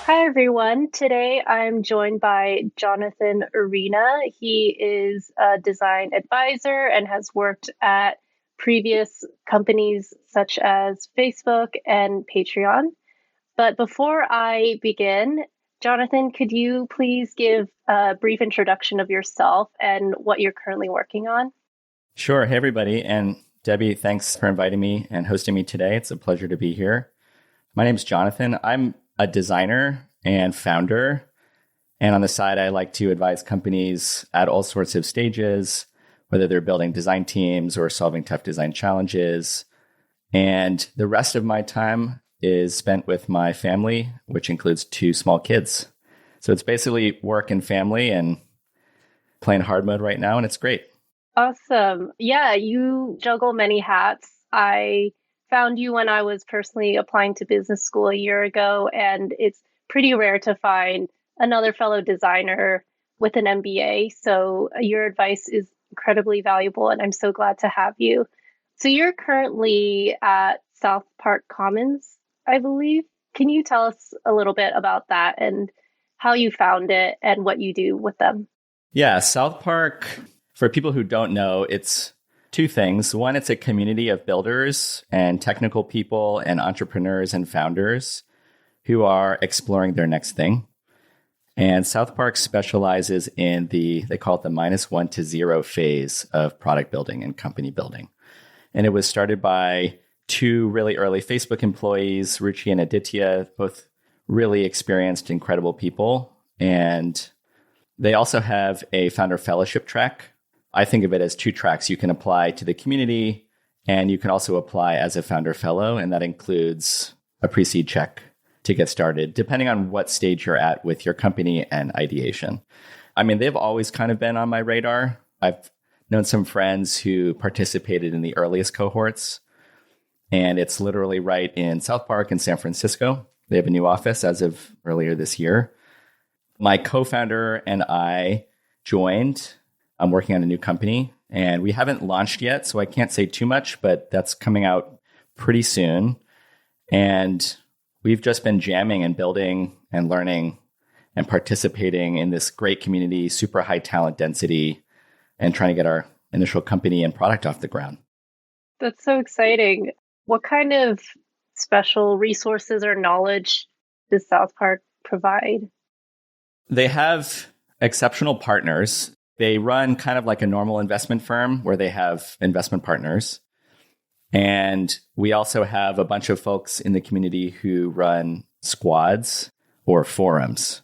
Hi, everyone. Today I'm joined by Jonathan Arena. He is a design advisor and has worked at previous companies such as Facebook and Patreon. But before I begin, Jonathan, could you please give a brief introduction of yourself and what you're currently working on? Sure. Hey, everybody. And Debbie, thanks for inviting me and hosting me today. It's a pleasure to be here. My name is Jonathan. I'm a designer and founder. And on the side, I like to advise companies at all sorts of stages, whether they're building design teams or solving tough design challenges. And the rest of my time is spent with my family, which includes two small kids. So it's basically work and family and playing hard mode right now. And it's great. Awesome. Yeah, you juggle many hats. I found you when I was personally applying to business school a year ago, and it's pretty rare to find another fellow designer with an MBA. So your advice is incredibly valuable, and I'm so glad to have you. So you're currently at South Park Commons, I believe. Can you tell us a little bit about that and how you found it and what you do with them? Yeah, South Park, for people who don't know, it's two things. One, it's a community of builders and technical people and entrepreneurs and founders who are exploring their next thing. And South Park specializes in they call it the -1 to 0 phase of product building and company building. And it was started by two really early Facebook employees, Ruchi and Aditya, both really experienced, incredible people. And they also have a founder fellowship track. I think of it as two tracks. You can apply to the community and you can also apply as a founder fellow. And that includes a pre-seed check to get started, depending on what stage you're at with your company and ideation. I mean, they've always kind of been on my radar. I've known some friends who participated in the earliest cohorts, and it's literally right in South Park in San Francisco. They have a new office as of earlier this year. My co-founder and I joined. I'm working on a new company, and we haven't launched yet, so I can't say too much, but that's coming out pretty soon. And we've just been jamming and building and learning and participating in this great community, super high talent density, and trying to get our initial company and product off the ground. That's so exciting. What kind of special resources or knowledge does South Park provide? They have exceptional partners. They run kind of like a normal investment firm where they have investment partners. And we also have a bunch of folks in the community who run squads or forums.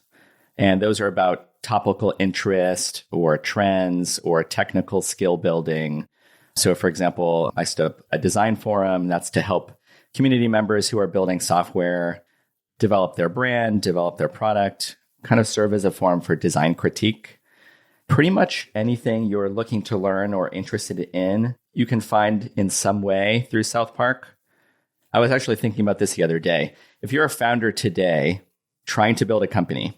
And those are about topical interest or trends or technical skill building. So, for example, I stood up a design forum. That's to help community members who are building software develop their brand, develop their product, kind of serve as a forum for design critique. Pretty much anything you're looking to learn or interested in, you can find in some way through South Park. I was actually thinking about this the other day. If you're a founder today trying to build a company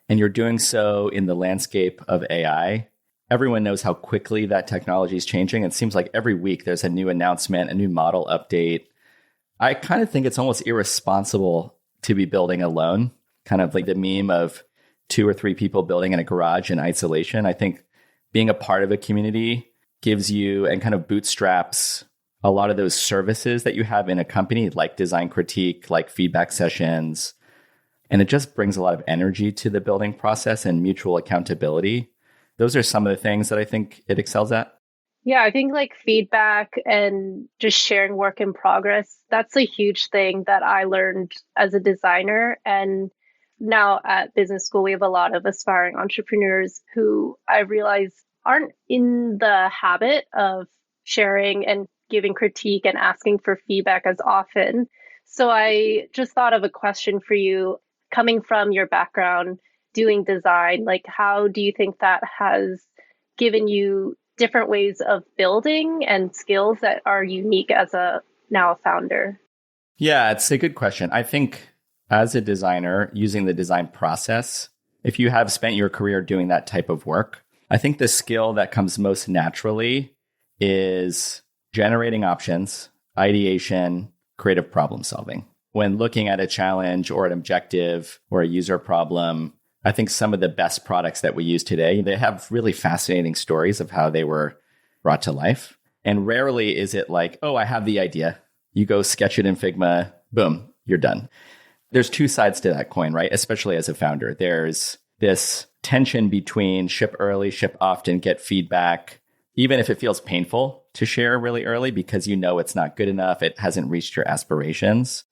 and you're doing so in the landscape of AI, everyone knows how quickly that technology is changing. It seems like every week there's a new announcement, a new model update. I kind of think it's almost irresponsible to be building alone, kind of like the meme of two or three people building in a garage in isolation. I think being a part of a community gives you and kind of bootstraps a lot of those services that you have in a company, like design critique, like feedback sessions. And it just brings a lot of energy to the building process and mutual accountability. Those are some of the things that I think it excels at. Yeah, I think like feedback and just sharing work in progress, that's a huge thing that I learned as a designer. And now at business school, we have a lot of aspiring entrepreneurs who I realize aren't in the habit of sharing and giving critique and asking for feedback as often. So I just thought of a question for you coming from your background doing design. Like, how do you think that has given you different ways of building and skills that are unique as a now a founder? Yeah, it's a good question. I think as a designer, using the design process, if you have spent your career doing that type of work, I think the skill that comes most naturally is generating options, ideation, creative problem solving. when looking at a challenge or an objective or a user problem, I think some of the best products that we use today, they have really fascinating stories of how they were brought to life. And rarely is it like, oh, I have the idea. You go sketch it in Figma, boom, you're done. There's two sides to that coin, right? Especially as a founder. There's this tension between ship early, ship often, get feedback, even if it feels painful to share really early because you know it's not good enough, it hasn't reached your aspirations.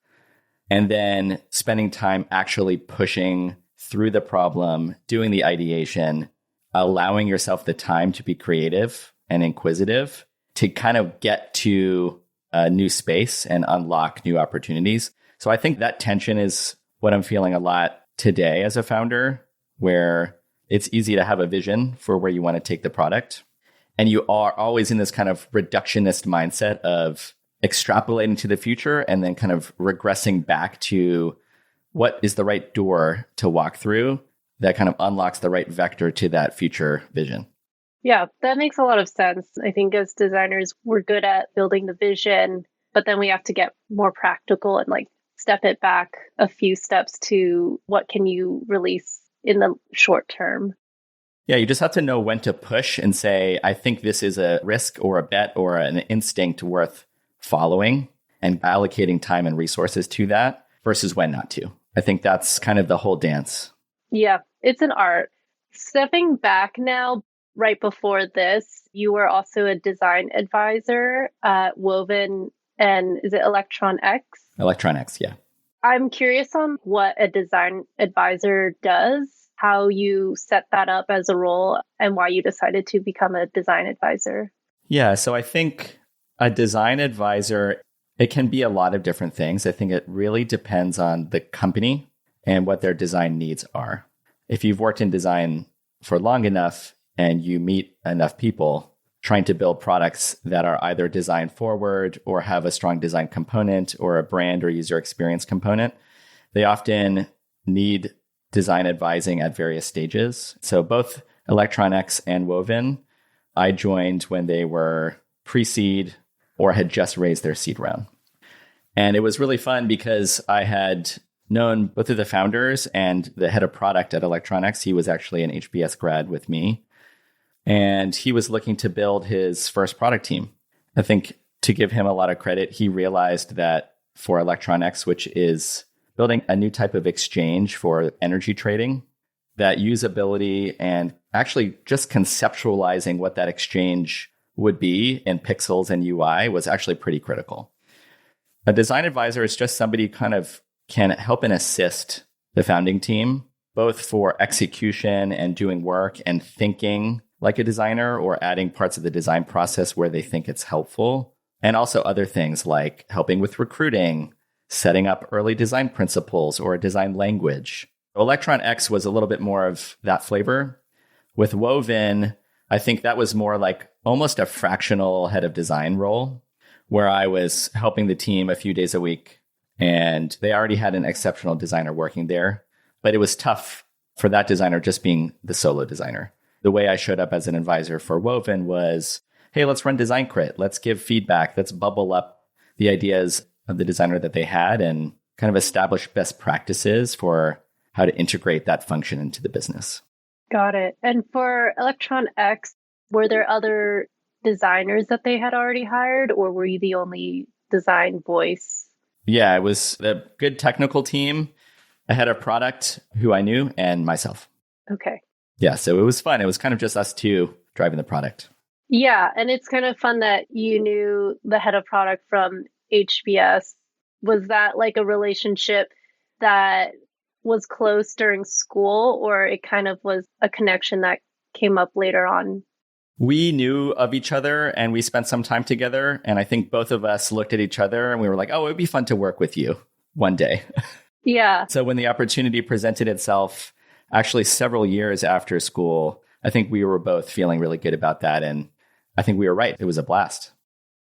And then spending time actually pushing through the problem, doing the ideation, allowing yourself the time to be creative and inquisitive to kind of get to a new space and unlock new opportunities. So I think that tension is what I'm feeling a lot today as a founder, where it's easy to have a vision for where you want to take the product. And you are always in this kind of reductionist mindset of extrapolating to the future and then kind of regressing back to what is the right door to walk through that kind of unlocks the right vector to that future vision. Yeah, that makes a lot of sense. I think as designers, we're good at building the vision, but then we have to get more practical and like step it back a few steps to what can you release in the short term. Yeah, you just have to know when to push and say, I think this is a risk or a bet or an instinct worth following and allocating time and resources to that versus when not to. I think that's kind of the whole dance. Yeah, it's an art. Stepping back now, right before this, you were also a design advisor at Woven and is it Electron X? Electron X, yeah. I'm curious on what a design advisor does, how you set that up as a role, and why you decided to become a design advisor. Yeah, so I think a design advisor, it can be a lot of different things. I think it really depends on the company and what their design needs are. If you've worked in design for long enough and you meet enough people trying to build products that are either design forward or have a strong design component or a brand or user experience component, they often need design advising at various stages. So both Electron X and Woven, I joined when they were pre-seed or had just raised their seed round. And it was really fun because I had known both of the founders and the head of product at Electron X. He was actually an HBS grad with me. And he was looking to build his first product team. I think to give him a lot of credit, he realized that for Electron X, which is building a new type of exchange for energy trading, that usability and actually just conceptualizing what that exchange would be in pixels and UI was actually pretty critical. A design advisor is just somebody who kind of can help and assist the founding team, both for execution and doing work and thinking like a designer or adding parts of the design process where they think it's helpful. And also other things like helping with recruiting, setting up early design principles or a design language. Electron X was a little bit more of that flavor. With Woven, I think that was more like almost a fractional head of design role where I was helping the team a few days a week. And they already had an exceptional designer working there. But it was tough for that designer just being the solo designer. The way I showed up as an advisor for Woven was, hey, let's run design crit. Let's give feedback. Let's bubble up the ideas of the designer that they had and kind of establish best practices for how to integrate that function into the business. Got it. And for Electron X, were there other designers that they had already hired, or were you the only design voice? Yeah, it was a good technical team, a head of product who I knew, and myself. Okay. Yeah, so it was fun. It was kind of just us two driving the product. Yeah, and it's kind of fun that you knew the head of product from HBS. Was that like a relationship that was close during school, or it kind of was a connection that came up later on? We knew of each other and we spent some time together. And I think both of us looked at each other and we were like, oh, it would be fun to work with you one day. Yeah. So when the opportunity presented itself, actually several years after school, I think we were both feeling really good about that. And I think we were right. It was a blast.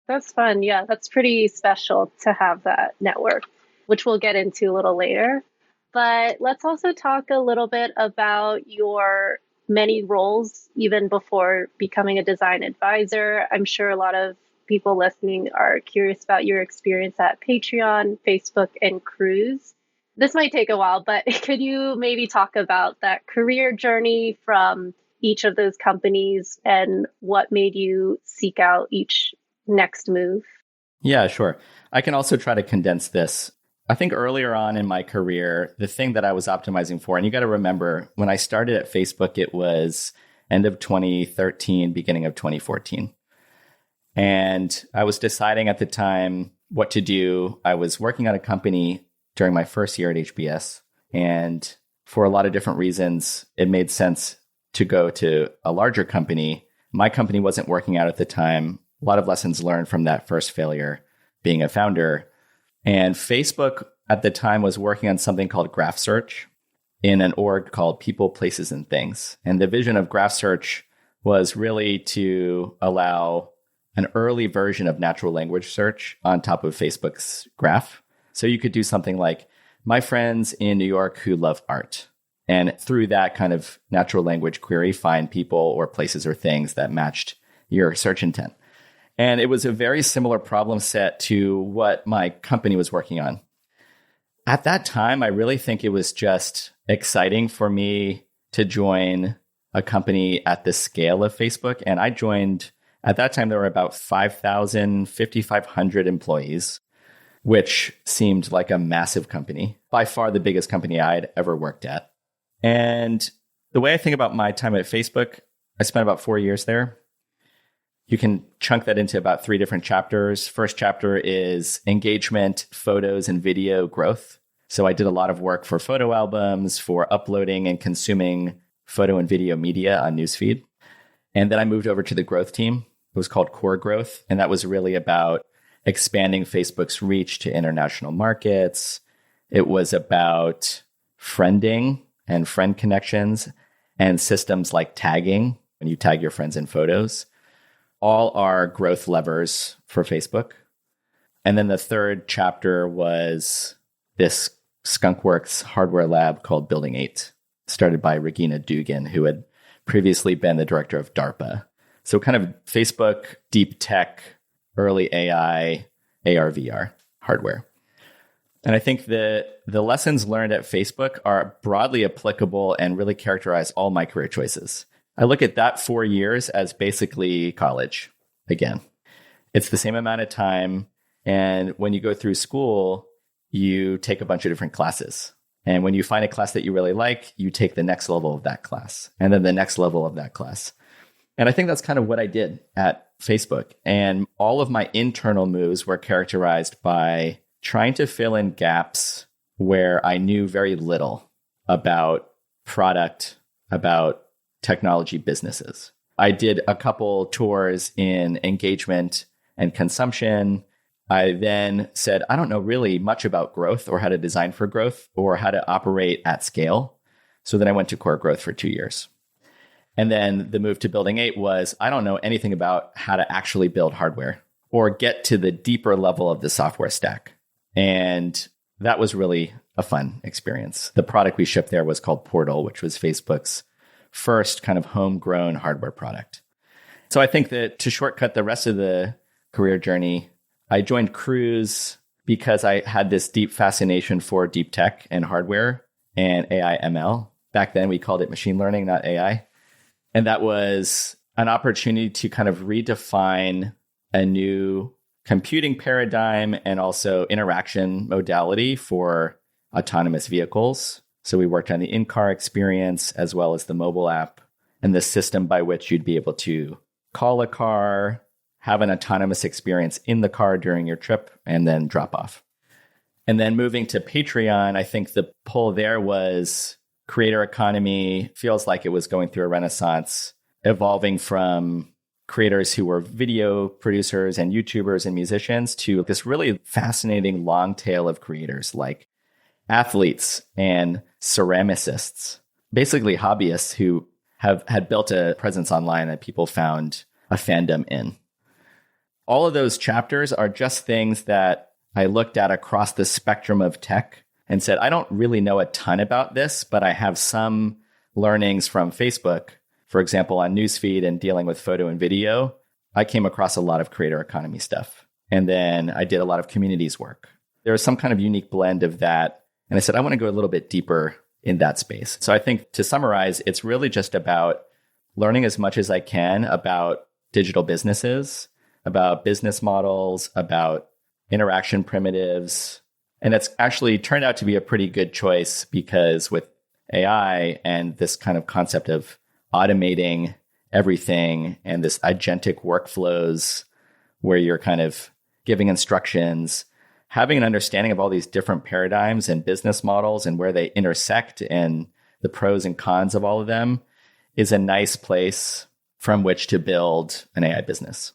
That's fun. Yeah, that's pretty special to have that network, which we'll get into a little later. But let's also talk a little bit about your many roles, even before becoming a design advisor. I'm sure a lot of people listening are curious about your experience at Patreon, Facebook, and Cruise. This might take a while, but could you maybe talk about that career journey from each of those companies and what made you seek out each next move? Yeah, sure. I can also try to condense this. I think earlier on in my career, the thing that I was optimizing for, and you got to remember, when I started at Facebook, it was end of 2013, beginning of 2014. And I was deciding at the time what to do. I was working at a company during my first year at HBS. And for a lot of different reasons, it made sense to go to a larger company. My company wasn't working out at the time. A lot of lessons learned from that first failure being a founder. And Facebook at the time was working on something called Graph Search in an org called People, Places, and Things. And the vision of Graph Search was really to allow an early version of natural language search on top of Facebook's graph. So you could do something like, my friends in New York who love art. And through that kind of natural language query, find people or places or things that matched your search intent. And it was a very similar problem set to what my company was working on. At that time, I really think it was just exciting for me to join a company at the scale of Facebook. And I joined, at that time, there were about 5,000, 5,500 employees, which seemed like a massive company, by far the biggest company I'd ever worked at. And the way I think about my time at Facebook, I spent about 4 years there. You can chunk that into about 3 different chapters. First chapter is engagement, photos, and video growth. So I did a lot of work for photo albums, for uploading and consuming photo and video media on Newsfeed. And then I moved over to the growth team. It was called Core Growth. And that was really about expanding Facebook's reach to international markets. It was about friending and friend connections and systems like tagging, when you tag your friends in photos. All are growth levers for Facebook. And then the third chapter was this skunkworks hardware lab called Building 8, started by Regina Dugan, who had previously been the director of DARPA. So kind of Facebook, deep tech, early AI, AR, VR hardware. And I think the lessons learned at Facebook are broadly applicable and really characterize all my career choices. I look at that 4 years as basically college again. It's the same amount of time. And when you go through school, you take a bunch of different classes. And when you find a class that you really like, you take the next level of that class and then the next level of that class. And I think that's kind of what I did at Facebook. And all of my internal moves were characterized by trying to fill in gaps where I knew very little about product, about technology businesses. I did a couple tours in engagement and consumption. I then said, I don't know really much about growth or how to design for growth or how to operate at scale. So then I went to Core Growth for 2 years. And then the move to Building 8 was, I don't know anything about how to actually build hardware or get to the deeper level of the software stack. And that was really a fun experience. The product we shipped there was called Portal, which was Facebook's first kind of homegrown hardware product. So I think that to shortcut the rest of the career journey, I joined Cruise because I had this deep fascination for deep tech and hardware and AI ML. Back then, we called it machine learning, not AI. And that was an opportunity to kind of redefine a new computing paradigm and also interaction modality for autonomous vehicles. So we worked on the in-car experience as well as the mobile app and the system by which you'd be able to call a car, have an autonomous experience in the car during your trip, and then drop off. And then moving to Patreon, I think the pull there was creator economy feels like it was going through a renaissance, evolving from creators who were video producers and YouTubers and musicians to this really fascinating long tail of creators like athletes and ceramicists, basically hobbyists who had built a presence online that people found a fandom in. All of those chapters are just things that I looked at across the spectrum of tech and said, I don't really know a ton about this, but I have some learnings from Facebook. For example, on Newsfeed and dealing with photo and video, I came across a lot of creator economy stuff. And then I did a lot of communities work. There was some kind of unique blend of that. And I said, I want to go a little bit deeper in that space. So I think to summarize, it's really just about learning as much as I can about digital businesses, about business models, about interaction primitives. And it's actually turned out to be a pretty good choice because with AI and this kind of concept of automating everything and this agentic workflows where you're kind of giving instructions, having an understanding of all these different paradigms and business models and where they intersect and the pros and cons of all of them is a nice place from which to build an AI business.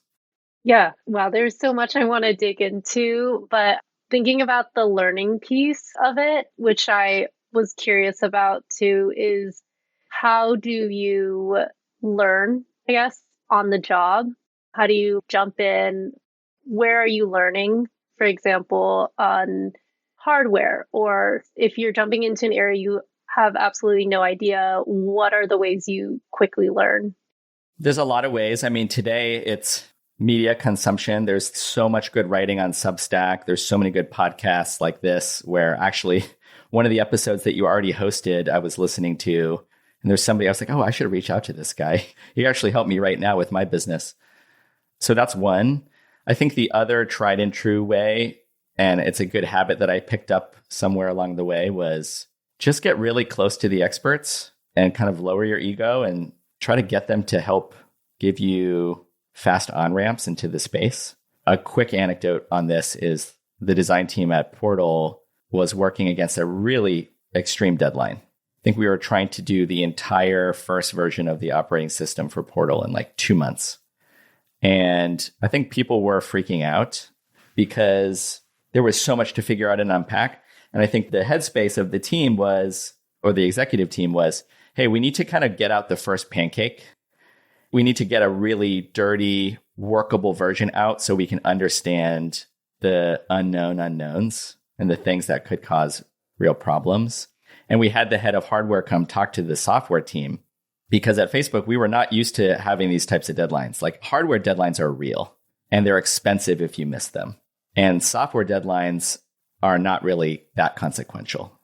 Yeah. Wow. There's so much I want to dig into, but thinking about the learning piece of it, which I was curious about too, is how do you learn, I guess, on the job? How do you jump in? Where are you learning, for example, on hardware? Or if you're jumping into an area you have absolutely no idea, what are the ways you quickly learn? There's a lot of ways. I mean, today it's media consumption. There's so much good writing on Substack. There's so many good podcasts like this, where actually one of the episodes that you already hosted, I was listening to, and there's somebody, I was like, oh, I should reach out to this guy. He actually helped me right now with my business. So that's one. I think the other tried and true way, and it's a good habit that I picked up somewhere along the way, was just get really close to the experts and kind of lower your ego and try to get them to help give you fast on-ramps into the space. A quick anecdote on this is the design team at Portal was working against a really extreme deadline. I think we were trying to do the entire first version of the operating system for Portal in like 2 months. And I think people were freaking out because there was so much to figure out and unpack. And I think the headspace of the team was, or the executive team was, hey, we need to kind of get out the first pancake. We need to get a really dirty, workable version out so we can understand the unknown unknowns and the things that could cause real problems. And we had the head of hardware come talk to the software team because at Facebook, we were not used to having these types of deadlines. Like hardware deadlines are real and they're expensive if you miss them. And software deadlines are not really that consequential.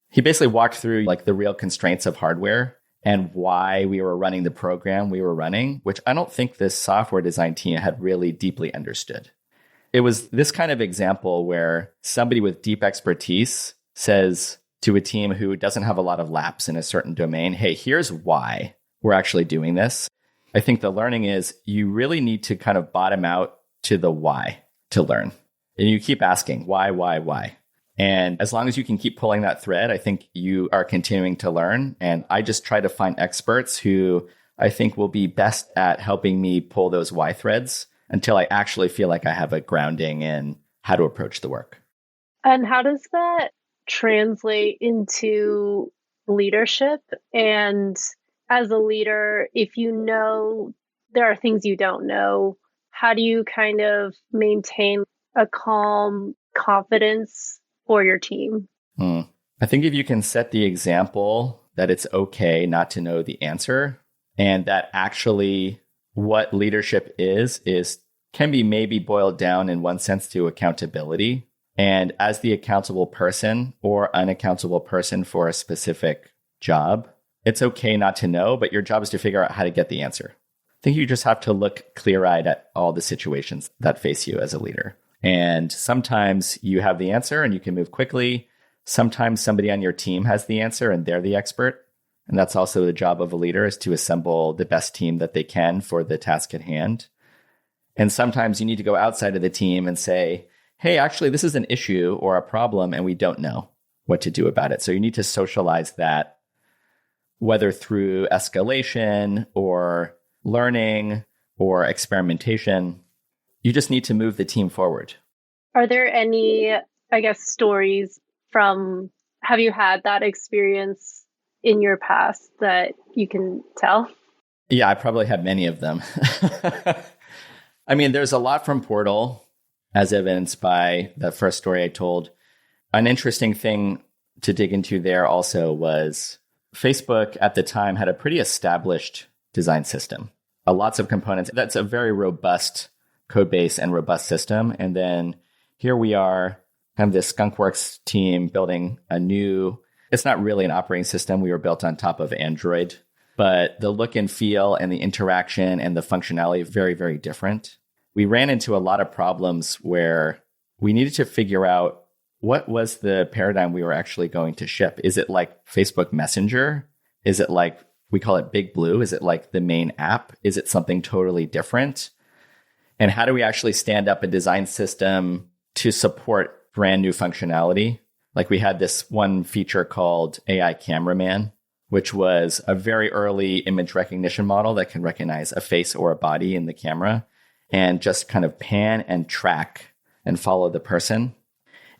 He basically walked through like the real constraints of hardware and why we were running the program we were running, which I don't think this software design team had really deeply understood. It was this kind of example where somebody with deep expertise says to a team who doesn't have a lot of laps in a certain domain, hey, here's why we're actually doing this. I think the learning is you really need to kind of bottom out to the why to learn. And you keep asking, why? And as long as you can keep pulling that thread, I think you are continuing to learn. And I just try to find experts who I think will be best at helping me pull those why threads until I actually feel like I have a grounding in how to approach the work. And how does that translate into leadership? And as a leader, if you know there are things you don't know, how do you kind of maintain a calm confidence for your team? I think if you can set the example that it's okay not to know the answer, and that actually what leadership is can be maybe boiled down in one sense to accountability. And as the accountable person or unaccountable person for a specific job, it's okay not to know, but your job is to figure out how to get the answer. I think you just have to look clear-eyed at all the situations that face you as a leader. And sometimes you have the answer and you can move quickly. Sometimes somebody on your team has the answer and they're the expert. And that's also the job of a leader, is to assemble the best team that they can for the task at hand. And sometimes you need to go outside of the team and say, hey, actually, this is an issue or a problem and we don't know what to do about it. So you need to socialize that, whether through escalation or learning or experimentation. You just need to move the team forward. Are there any, I guess, stories from, have you had that experience in your past that you can tell? Yeah, I probably have many of them. I mean, there's a lot from Portal, as evidenced by the first story I told. An interesting thing to dig into there also was Facebook at the time had a pretty established design system. lots of components. That's a very robust code base and robust system. And then here we are, kind of this Skunkworks team building a new, it's not really an operating system. We were built on top of Android, but the look and feel and the interaction and the functionality are very, very different. We ran into a lot of problems where we needed to figure out what was the paradigm we were actually going to ship. Is it like Facebook Messenger? Is it like, we call it Big Blue? Is it like the main app? Is it something totally different? And how do we actually stand up a design system to support brand new functionality? Like we had this one feature called AI Cameraman, which was a very early image recognition model that can recognize a face or a body in the camera and just kind of pan and track and follow the person.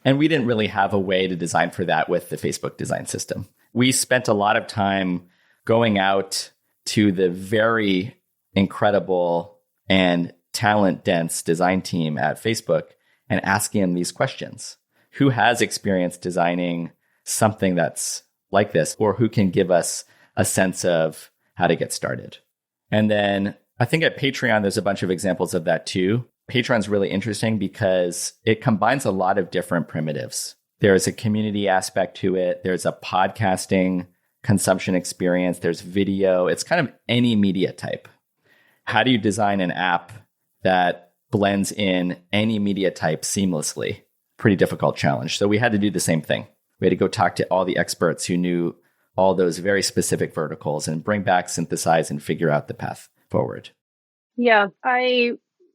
And we didn't really have a way to design for that with the Facebook design system. We spent a lot of time going out to the very incredible and talent-dense design team at Facebook and asking them these questions. Who has experience designing something that's like this, or who can give us a sense of how to get started? And then I think at Patreon, there's a bunch of examples of that too. Patreon's really interesting because it combines a lot of different primitives. There's a community aspect to it. There's a podcasting consumption experience. There's video. It's kind of any media type. How do you design an app that blends in any media type seamlessly? Pretty difficult challenge. So we had to do the same thing. We had to go talk to all the experts who knew all those very specific verticals and bring back, synthesize, and figure out the path forward. Yeah,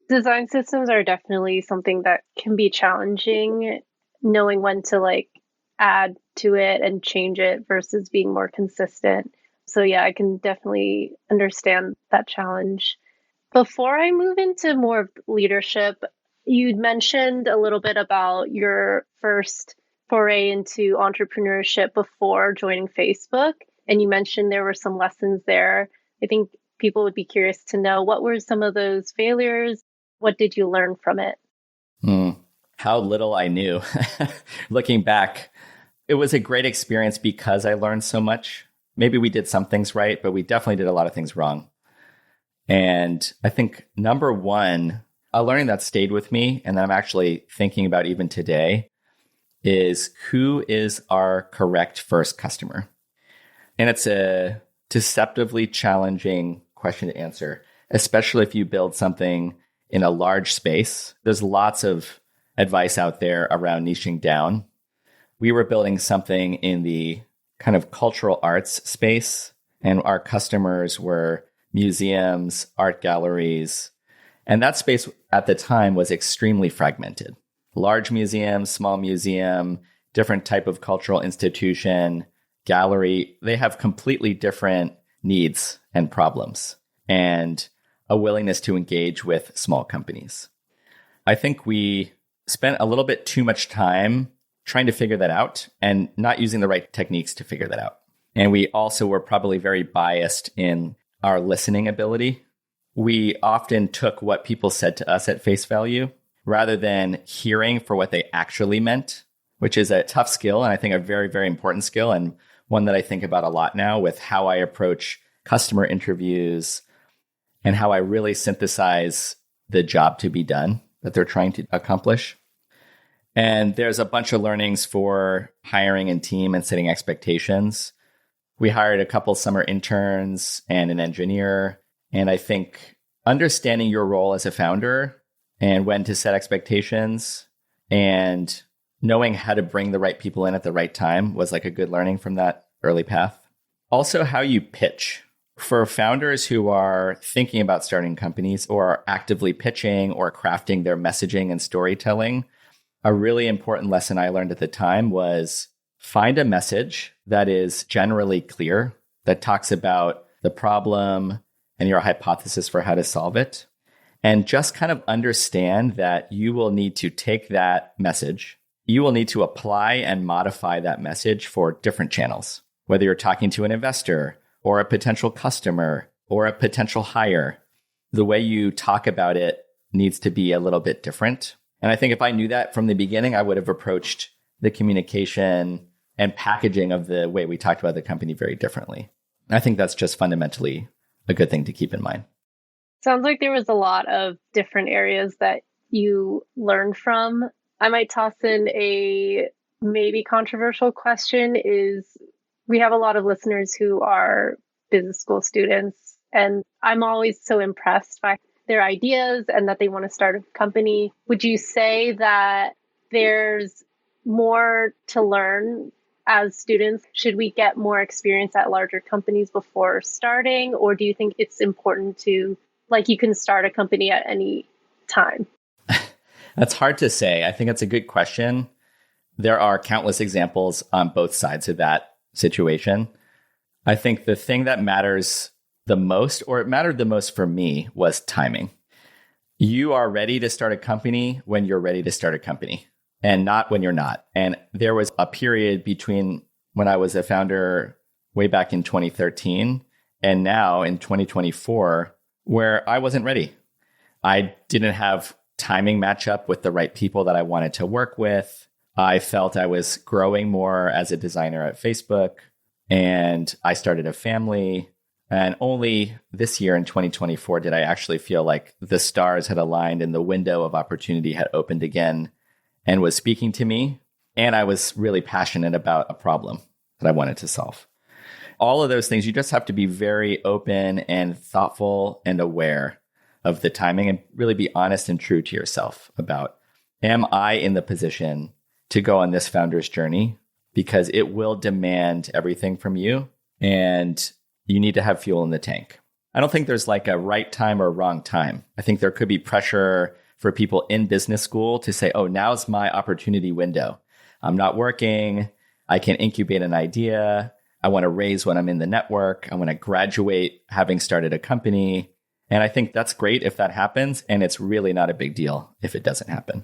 design systems are definitely something that can be challenging, knowing when to like add to it and change it versus being more consistent. So yeah, I can definitely understand that challenge. Before I move into more of leadership, you'd mentioned a little bit about your first foray into entrepreneurship before joining Facebook. And you mentioned there were some lessons there. I think people would be curious to know, what were some of those failures? What did you learn from it? How little I knew. Looking back, it was a great experience because I learned so much. Maybe we did some things right, but we definitely did a lot of things wrong. And I think number one, a learning that stayed with me and that I'm actually thinking about even today is, who is our correct first customer? And it's a deceptively challenging question to answer, especially if you build something in a large space. There's lots of advice out there around niching down. We were building something in the kind of cultural arts space, and our customers were museums, art galleries. And that space at the time was extremely fragmented. Large museum, small museum, different type of cultural institution, gallery, they have completely different needs and problems and a willingness to engage with small companies. I think we spent a little bit too much time trying to figure that out and not using the right techniques to figure that out. And we also were probably very biased in our listening ability. We often took what people said to us at face value rather than hearing for what they actually meant, which is a tough skill and I think a very, very important skill, and one that I think about a lot now with how I approach customer interviews and how I really synthesize the job to be done that they're trying to accomplish. And there's a bunch of learnings for hiring and team and setting expectations. We hired a couple summer interns and an engineer. And I think understanding your role as a founder and when to set expectations and knowing how to bring the right people in at the right time was like a good learning from that early path. Also, how you pitch. For founders who are thinking about starting companies or are actively pitching or crafting their messaging and storytelling, a really important lesson I learned at the time was find a message that is generally clear, that talks about the problem and your hypothesis for how to solve it. And just kind of understand that you will need to take that message, you will need to apply and modify that message for different channels, whether you're talking to an investor or a potential customer or a potential hire. The way you talk about it needs to be a little bit different. And I think if I knew that from the beginning, I would have approached the communication and packaging of the way we talked about the company very differently. I think that's just fundamentally a good thing to keep in mind. Sounds like there was a lot of different areas that you learned from. I might toss in a maybe controversial question is we have a lot of listeners who are business school students, and I'm always so impressed by their ideas and that they want to start a company. Would you say that there's more to learn as students? Should we get more experience at larger companies before starting? Or do you think it's important to, like, you can start a company at any time? That's hard to say. I think that's a good question. There are countless examples on both sides of that situation. I think the thing that matters the most, or it mattered the most for me, was timing. You are ready to start a company when you're ready to start a company, and not when you're not. And there was a period between when I was a founder way back in 2013 and now in 2024 where I wasn't ready. I didn't have timing match up with the right people that I wanted to work with. I felt I was growing more as a designer at Facebook, and I started a family. And only this year in 2024 did I actually feel like the stars had aligned and the window of opportunity had opened again and was speaking to me. And I was really passionate about a problem that I wanted to solve. All of those things, you just have to be very open and thoughtful and aware of the timing and really be honest and true to yourself about, am I in the position to go on this founder's journey? Because it will demand everything from you, and you need to have fuel in the tank. I don't think there's like a right time or wrong time. I think there could be pressure for people in business school to say, oh, now's my opportunity window. I'm not working. I can incubate an idea. I want to raise when I'm in the network. I want to graduate having started a company. And I think that's great if that happens. And it's really not a big deal if it doesn't happen.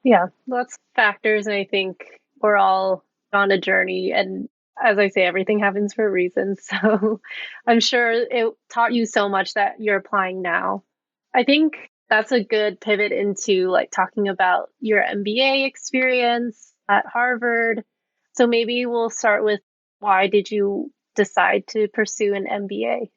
Yeah, lots of factors. And I think we're all on a journey. And as I say, everything happens for a reason. So I'm sure it taught you so much that you're applying now. I think that's a good pivot into like talking about your MBA experience at Harvard. So maybe we'll start with, why did you decide to pursue an MBA?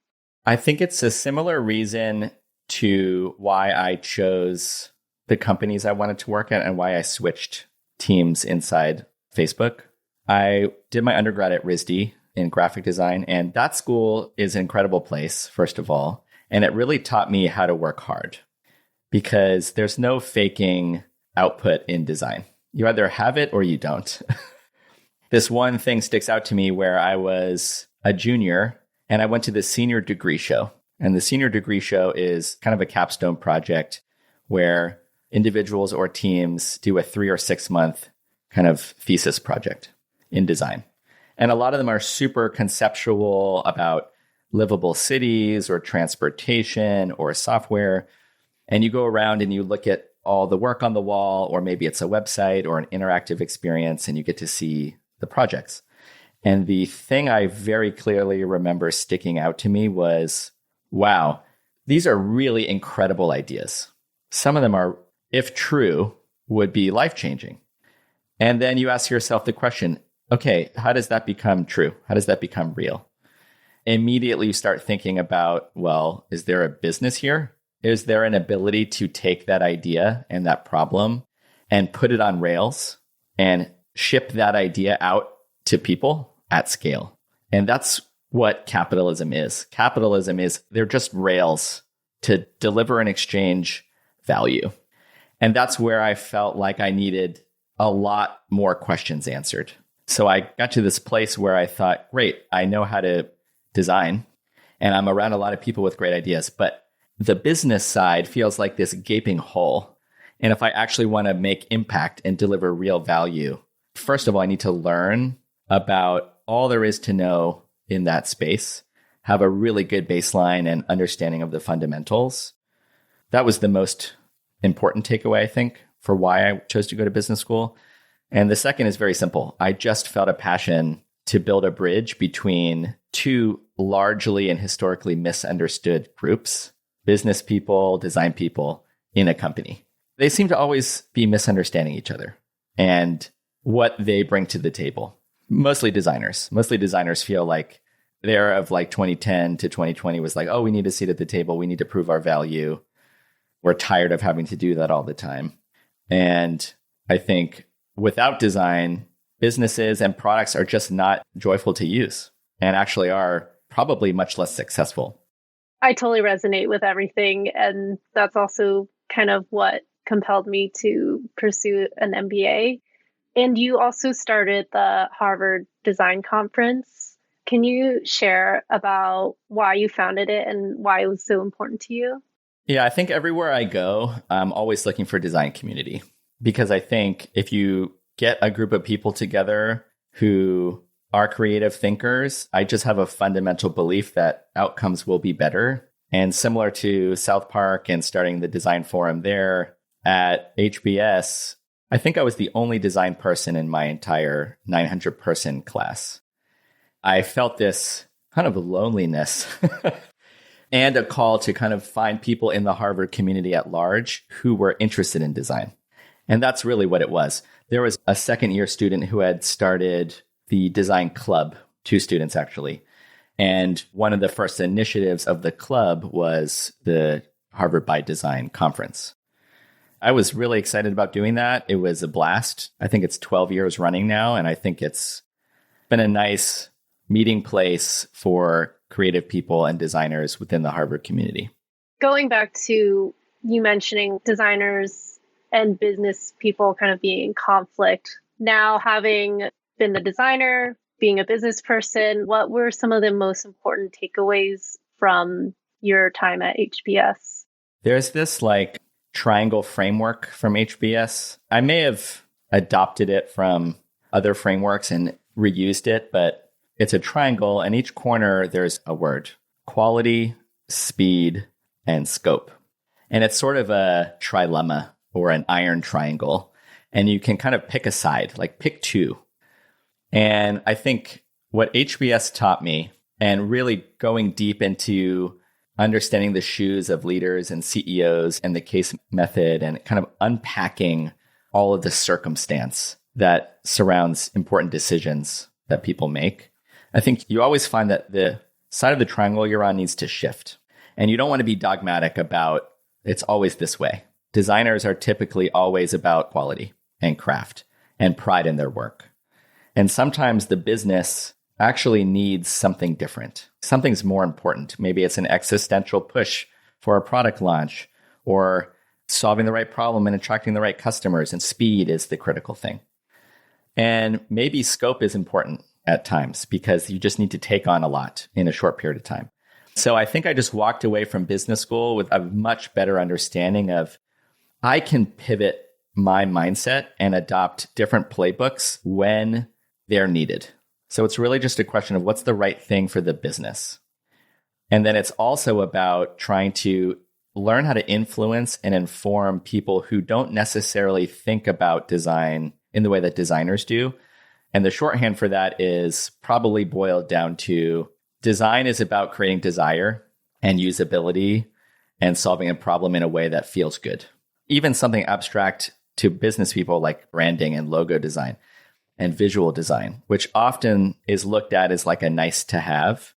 I think it's a similar reason to why I chose the companies I wanted to work at and why I switched teams inside Facebook. I did my undergrad at RISD in graphic design, and that school is an incredible place, first of all. And it really taught me how to work hard because there's no faking output in design. You either have it or you don't. This one thing sticks out to me where I was a junior and I went to the senior degree show. And the senior degree show is kind of a capstone project where individuals or teams do a 3 or 6 month kind of thesis project in design. And a lot of them are super conceptual about livable cities or transportation or software. And you go around and you look at all the work on the wall, or maybe it's a website or an interactive experience, and you get to see the projects. And the thing I very clearly remember sticking out to me was, wow, these are really incredible ideas. Some of them are, if true, would be life-changing. And then you ask yourself the question, okay, how does that become true? How does that become real? Immediately you start thinking about, well, is there a business here? Is there an ability to take that idea and that problem and put it on rails and ship that idea out to people at scale? And that's what capitalism is. Capitalism is, they're just rails to deliver and exchange value. And that's where I felt like I needed a lot more questions answered. So I got to this place where I thought, great, I know how to design and I'm around a lot of people with great ideas, but the business side feels like this gaping hole. And if I actually want to make impact and deliver real value, first of all, I need to learn about all there is to know in that space, have a really good baseline and understanding of the fundamentals. That was the most important takeaway, I think, for why I chose to go to business school. And the second is very simple. I just felt a passion to build a bridge between two largely and historically misunderstood groups, business people, design people in a company. They seem to always be misunderstanding each other and what they bring to the table. Mostly designers feel like The era of like 2010 to 2020 was like, oh, we need a seat at the table. We need to prove our value. We're tired of having to do that all the time. And I think without design, businesses and products are just not joyful to use and actually are probably much less successful. I totally resonate with everything. And that's also kind of what compelled me to pursue an MBA. And you also started the Harvard Design Conference. Can you share about why you founded it and why it was so important to you? Yeah, I think everywhere I go, I'm always looking for design community because I think if you get a group of people together who are creative thinkers, I just have a fundamental belief that outcomes will be better. And similar to South Park and starting the design forum there at HBS, I think I was the only design person in my entire 900-person class. I felt this kind of loneliness and a call to kind of find people in the Harvard community at large who were interested in design. And that's really what it was. There was a second-year student who had started the design club, 2 students actually. And one of the first initiatives of the club was the Harvard by Design conference. I was really excited about doing that. It was a blast. I think it's 12 years running now, and I think it's been a nice meeting place for creative people and designers within the Harvard community. Going back to you mentioning designers and business people kind of being in conflict, now having been a designer, being a business person, what were some of the most important takeaways from your time at HBS? There's this like triangle framework from HBS. I may have adopted it from other frameworks and reused it, but it's a triangle, and each corner there's a word: quality, speed, and scope. And it's sort of a trilemma or an iron triangle. And you can kind of pick a side, like pick 2. And I think what HBS taught me, and really going deep into understanding the shoes of leaders and CEOs and the case method and kind of unpacking all of the circumstance that surrounds important decisions that people make. I think you always find that the side of the triangle you're on needs to shift. And you don't want to be dogmatic about it's always this way. Designers are typically always about quality and craft and pride in their work. And sometimes the business actually needs something different. Something's more important. Maybe it's an existential push for a product launch or solving the right problem and attracting the right customers, and speed is the critical thing. And maybe scope is important at times because you just need to take on a lot in a short period of time. So I think I just walked away from business school with a much better understanding of I can pivot my mindset and adopt different playbooks when they're needed. So it's really just a question of what's the right thing for the business. And then it's also about trying to learn how to influence and inform people who don't necessarily think about design in the way that designers do. And the shorthand for that is probably boiled down to design is about creating desire and usability and solving a problem in a way that feels good. Even something abstract to business people like branding and logo design and visual design, which often is looked at as like a nice to have.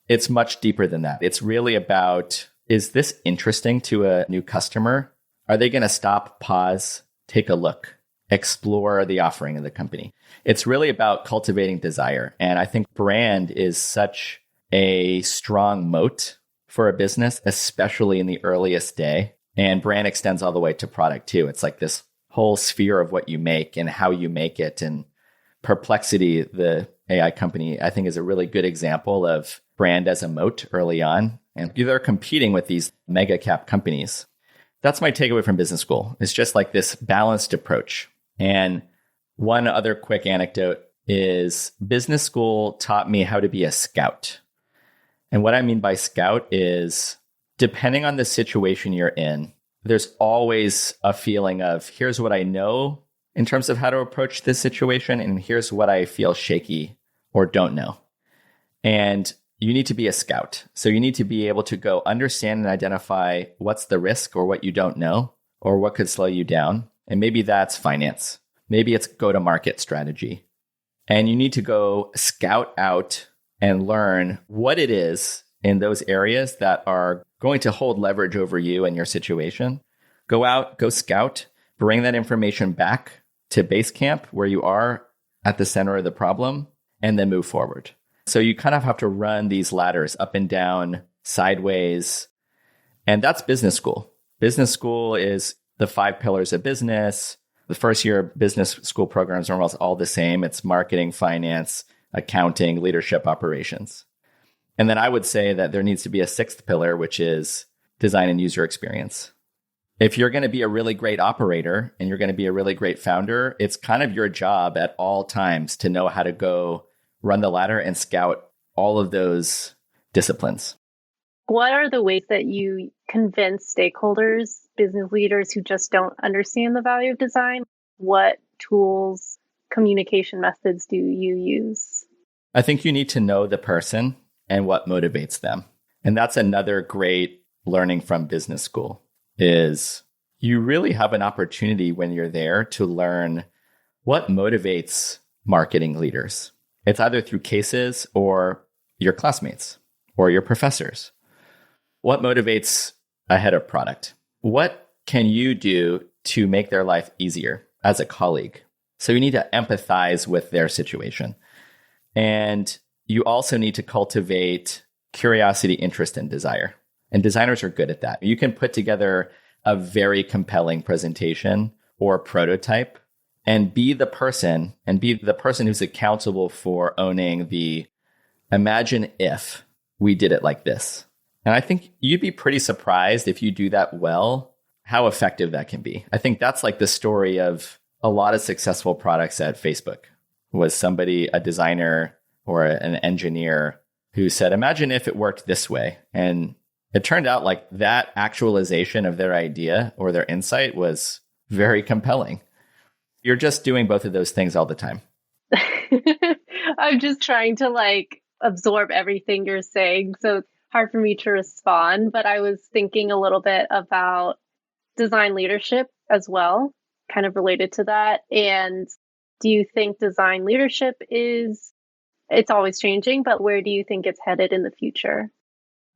It's much deeper than that. It's really about, is this interesting to a new customer? Are they going to stop, pause, take a look, explore the offering of the company? It's really about cultivating desire. And I think brand is such a strong moat for a business, especially in the earliest day. And brand extends all the way to product too. It's like this whole sphere of what you make and how you make it. And Perplexity, the AI company, I think is a really good example of brand as a moat early on. And they're competing with these mega cap companies. That's my takeaway from business school. It's just like this balanced approach. And one other quick anecdote is business school taught me how to be a scout. And what I mean by scout is depending on the situation you're in, there's always a feeling of here's what I know in terms of how to approach this situation, and here's what I feel shaky or don't know. And you need to be a scout. So you need to be able to go understand and identify what's the risk or what you don't know or what could slow you down. And maybe that's finance. Maybe it's go-to-market strategy. And you need to go scout out and learn what it is in those areas that are going to hold leverage over you and your situation. Go out, go scout, bring that information back to base camp where you are at the center of the problem, and then move forward. So you kind of have to run these ladders up and down, sideways. And that's business school. Business school is the 5 pillars of business. The first year business school programs are almost all the same. It's marketing, finance, accounting, leadership, operations. And then I would say that there needs to be a 6th pillar, which is design and user experience. If you're going to be a really great operator and you're going to be a really great founder, it's kind of your job at all times to know how to go run the ladder and scout all of those disciplines. What are the ways that you convince stakeholders, business leaders who just don't understand the value of design? What tools, communication methods do you use? I think you need to know the person and what motivates them. And that's another great learning from business school is you really have an opportunity when you're there to learn what motivates marketing leaders. It's either through cases or your classmates or your professors. What motivates a head of product? What can you do to make their life easier as a colleague? So you need to empathize with their situation. And you also need to cultivate curiosity, interest, and desire. And designers are good at that. You can put together a very compelling presentation or prototype and be the person who's accountable for owning the imagine if we did it like this. And I think you'd be pretty surprised if you do that well, how effective that can be. I think that's like the story of a lot of successful products at Facebook was somebody, a designer or an engineer who said, imagine if it worked this way. And it turned out like that actualization of their idea or their insight was very compelling. You're just doing both of those things all the time. I'm just trying to absorb everything you're saying. So it's hard for me to respond, but I was thinking a little bit about design leadership as well, kind of related to that. And do you think design leadership it's always changing, but where do you think it's headed in the future?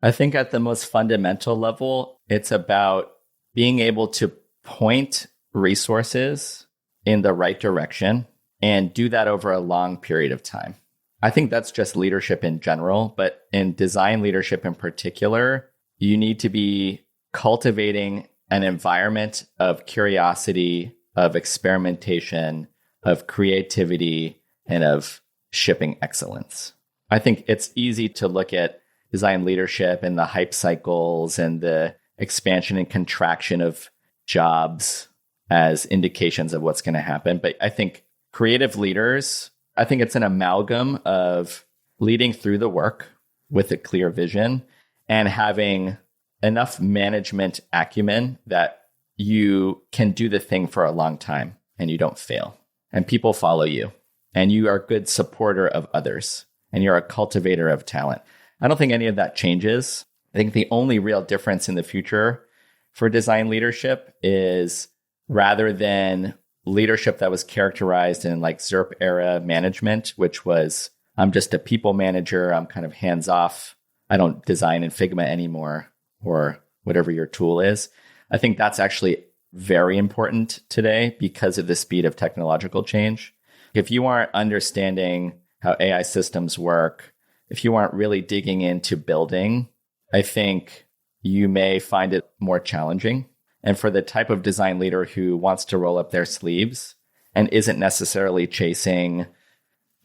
I think at the most fundamental level, it's about being able to point resources in the right direction and do that over a long period of time. I think that's just leadership in general, but in design leadership in particular, you need to be cultivating an environment of curiosity, of experimentation, of creativity, and of shipping excellence. I think it's easy to look at design leadership and the hype cycles and the expansion and contraction of jobs as indications of what's going to happen. But I think creative leaders, I think it's an amalgam of leading through the work with a clear vision and having enough management acumen that you can do the thing for a long time and you don't fail. And people follow you and you are a good supporter of others and you're a cultivator of talent. I don't think any of that changes. I think the only real difference in the future for design leadership is rather than leadership that was characterized in ZERP era management, which was, I'm just a people manager, I'm kind of hands off, I don't design in Figma anymore, or whatever your tool is. I think that's actually very important today because of the speed of technological change. If you aren't understanding how AI systems work, if you aren't really digging into building, I think you may find it more challenging. And for the type of design leader who wants to roll up their sleeves and isn't necessarily chasing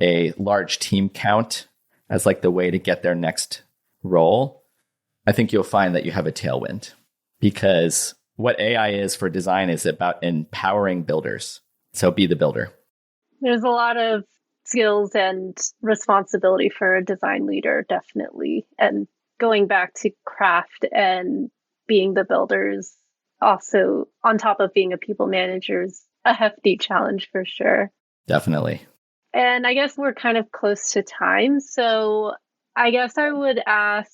a large team count as the way to get their next role, I think you'll find that you have a tailwind because what AI is for design is about empowering builders. So be the builder. There's a lot of skills and responsibility for a design leader, definitely. And going back to craft and being the builders, also on top of being a people manager, is a hefty challenge for sure. Definitely. And I guess we're kind of close to time. So I guess I would ask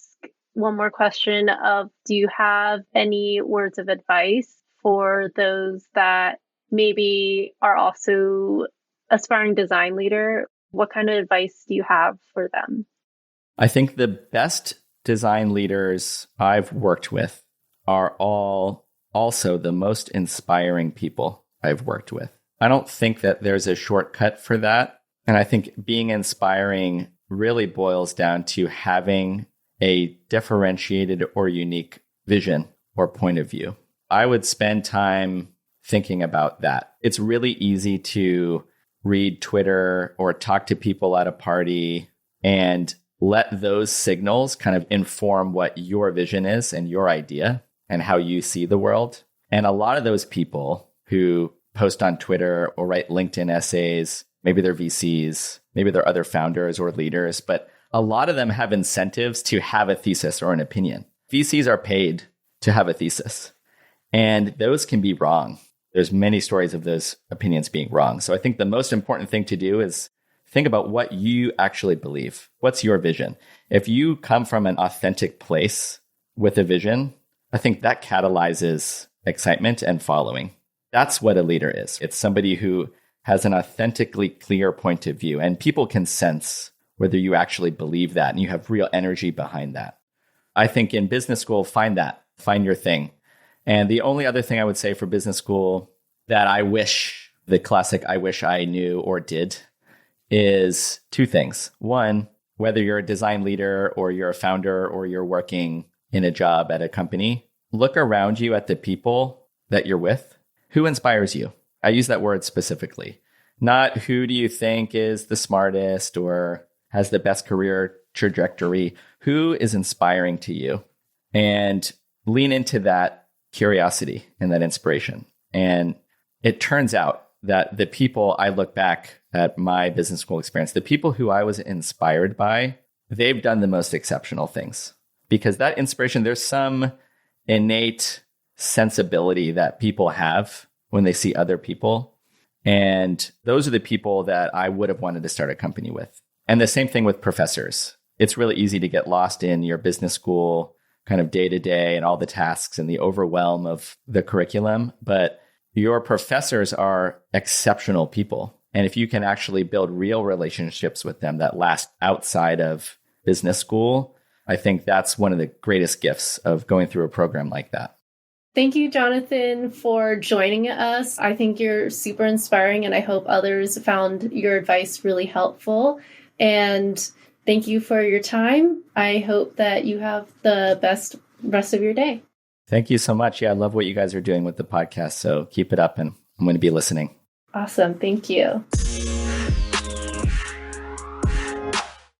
one more question of, do you have any words of advice for those that maybe are also aspiring design leader? What kind of advice do you have for them? I think the best design leaders I've worked with are all also the most inspiring people I've worked with. I don't think that there's a shortcut for that. And I think being inspiring really boils down to having a differentiated or unique vision or point of view. I would spend time thinking about that. It's really easy to read Twitter or talk to people at a party and let those signals kind of inform what your vision is and your idea and how you see the world. And a lot of those people who post on Twitter or write LinkedIn essays, maybe they're VCs, maybe they're other founders or leaders, but a lot of them have incentives to have a thesis or an opinion. VCs are paid to have a thesis, and those can be wrong. There's many stories of those opinions being wrong. So I think the most important thing to do is think about what you actually believe. What's your vision? If you come from an authentic place with a vision, I think that catalyzes excitement and following. That's what a leader is. It's somebody who has an authentically clear point of view, and people can sense whether you actually believe that and you have real energy behind that. I think in business school, find your thing. And the only other thing I would say for business school that the classic I wish I knew or did, is two things. One, whether you're a design leader or you're a founder or you're working in a job at a company, look around you at the people that you're with. Who inspires you? I use that word specifically. Not who do you think is the smartest or has the best career trajectory. Who is inspiring to you? And lean into that curiosity and that inspiration. And it turns out that the people I look back at my business school experience, the people who I was inspired by, they've done the most exceptional things. Because that inspiration, there's some innate sensibility that people have when they see other people. And those are the people that I would have wanted to start a company with. And the same thing with professors. It's really easy to get lost in your business school kind of day to day and all the tasks and the overwhelm of the curriculum. But your professors are exceptional people. And if you can actually build real relationships with them that last outside of business school, I think that's one of the greatest gifts of going through a program like that. Thank you, Jonathan, for joining us. I think you're super inspiring, and I hope others found your advice really helpful. And thank you for your time. I hope that you have the best rest of your day. Thank you so much. Yeah, I love what you guys are doing with the podcast. So keep it up, and I'm going to be listening. Awesome. Thank you.